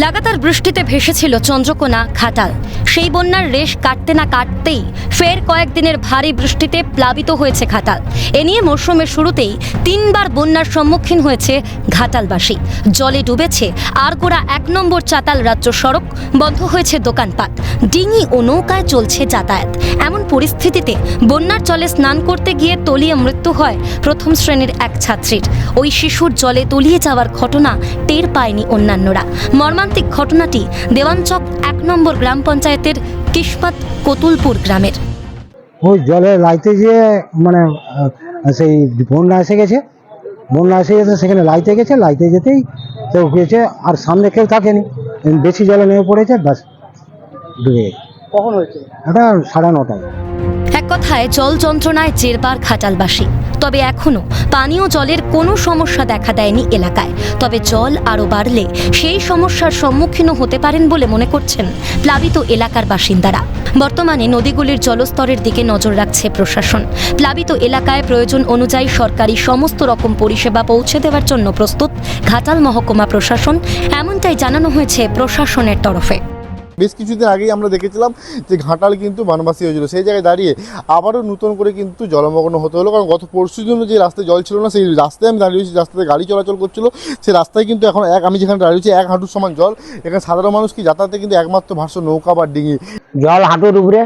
লাগাতার বৃষ্টিতে ভেসেছিল চন্দ্রকোনা ঘাটাল। সেই বন্যার রেশ কাটতে না কাটতেই ফের কয়েকদিনের ভারী বৃষ্টিতে প্লাবিত হয়েছে ঘাটাল। এ নিয়ে মরশুমের শুরুতেই 3 বার বন্যার সম্মুখীন হয়েছে ঘাটালবাসী। জলে ডুবেছে আরগোড়া 1 নম্বর চাতাল রাজ্য সড়ক, বন্ধ হয়েছে দোকানপাট, ডিঙি ও নৌকায় চলছে যাতায়াত। এমন পরিস্থিতিতে বন্যার জলে স্নান করতে গিয়ে তলিয়ে মৃত্যু হয় প্রথম শ্রেণীর এক ছাত্রীর। ওই শিশুর জলে তলিয়ে যাওয়ার ঘটনা টের পায়নি অন্যান্যরা। মর্মান্তিক ঘটনাটি দেওয়ানচক 1 নম্বর গ্রাম পঞ্চায়েতের কিসমত কতুলপুর গ্রামের। ওই জলে লাইতে গিয়ে মানে সেই বন্যা এসে গেছে, সেখানে লাইতে গেছে, লাইতে যেতেই কেউ গেছে, আর সামনে কেউ থাকেনি, বেশি জলে নেমে পড়েছে, ব্যাস ডুবে গেছে। কখন হয়েছে এটা 9:30। এক কথায় জল যন্ত্রণায় জেরবার ঘাটালবাসী। তবে এখনো পানীয় জলের কোনো সমস্যা দেখা দেয়নি এলাকায়। তবে জল আরও বাড়লে সেই সমস্যার সম্মুখীনও হতে পারেন বলে মনে করছেন প্লাবিত এলাকার বাসিন্দারা। বর্তমানে নদীগুলির জলস্তরের দিকে নজর রাখছে প্রশাসন। প্লাবিত এলাকায় প্রয়োজন অনুযায়ী সরকারি সমস্ত রকম পরিষেবা পৌঁছে দেওয়ার জন্য প্রস্তুত ঘাটাল মহকুমা প্রশাসন, এমনটাই জানানো হয়েছে প্রশাসনের তরফে। বেশ কিছুদিন আগেই আমরা দেখেছিলাম যে ঘাটাল কিন্তু বানবাসী হয়েছিল, সেই জায়গায় দাঁড়িয়ে আবারও নতুন করে কিন্তু জলমগ্ন হতে হলো। কারণ গত পরশুর জন্য যে রাস্তায় জল ছিল না, সেই রাস্তায় আমি দাঁড়িয়েছি, রাস্তাতে গাড়ি চলাচল করছিল, সেই রাস্তায় কিন্তু এখন আমি যেখানে দাঁড়িয়েছি 1 হাঁটুর সমান জল। এখানে সাধারণ মানুষ কি যাতায়াতে কিন্তু একমাত্র ভাষ্য নৌকা বা ডিঙি। জল হাঁটুর উপরে,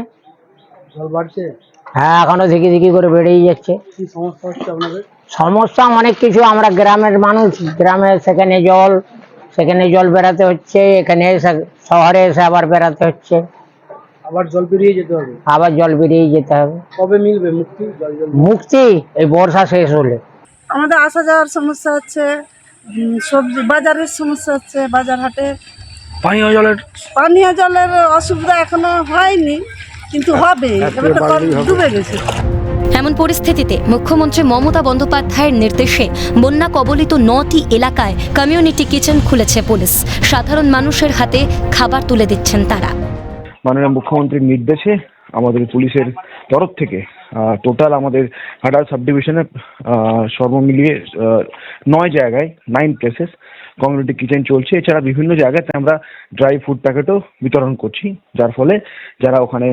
জল বাড়ছে? হ্যাঁ, এখনো ঝিকি করে বেড়েই যাচ্ছে। কি সমস্যা হচ্ছে আপনাদের? সমস্যা অনেক কিছু, আমরা গ্রামের মানুষ, গ্রামে সেখানে জল বেড়াতে হচ্ছে, এখানে এসে শহরে এসে আবার বেড়াতে হচ্ছে, আবার জল পেরিয়ে যেতে হবে? আবার জল বেরিয়ে যেতে হবে। কবে মিলবে মুক্তি? মুক্তি এই বর্ষা শেষ হলে। আমাদের আসা যাওয়ার সমস্যা হচ্ছে, সবজি বাজারের সমস্যা হচ্ছে, বাজার হাটে পানীয় জলের অসুবিধা এখনো হয়নি, কিন্তু হবে, এবার তো ডুবে গেছে। এমন পরিস্থিতিতে মুখ্যমন্ত্রী মমতা বন্দ্যোপাধ্যায়ের নির্দেশে বন্যা কবলিত 9টি এলাকায় কমিউনিটি কিচেন খুলেছে পুলিশ। সাধারণ মানুষের হাতে খাবার তুলে দিচ্ছেন তারা। মাননীয় মুখ্যমন্ত্রীর নির্দেশে আমাদের পুলিশের তরফ থেকে টোটাল আমাদের ঘাটাল সাব ডিভিশনে সর্বমিলিয়ে 9 জায়গায় 9 প্লেসেস কমিউনিটি কিচেন চলছে। এছাড়া বিভিন্ন জায়গাতে আমরা ড্রাই ফুড প্যাকেটও বিতরণ করছি, যার ফলে যারা ওখানে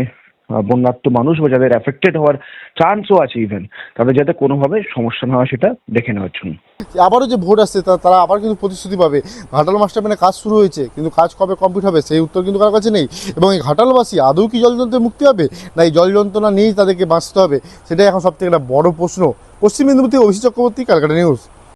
বন্যার্ত মানুষ বা যাদের অ্যাফেক্টেড হওয়ার চান্সও আছে ইভেন, তাদের যাতে কোনোভাবে সমস্যা না হয় সেটা দেখে নেওয়ার জন্য। আবারও যে ভোট আসছে তারা আবার কিন্তু প্রতিশ্রুতি পাবে। ঘাটাল মাস্টার প্ল্যানে কাজ শুরু হয়েছে, কিন্তু কাজ কবে কমপ্লিট হবে সেই উত্তর কিন্তু কারোর কাছে নেই। এবং এই ঘাটালবাসী আদৌ কি জল যন্ত্রণায় মুক্তি হবে, না এই জল যন্ত্রণা নিয়েই তাদেরকে বাঁচতে হবে, সেটাই এখন সবথেকে একটা বড় প্রশ্ন। পশ্চিম মেদিনীপুর থেকে অভিষেক চক্রবর্তী, ক্যালকাটা নিউজ।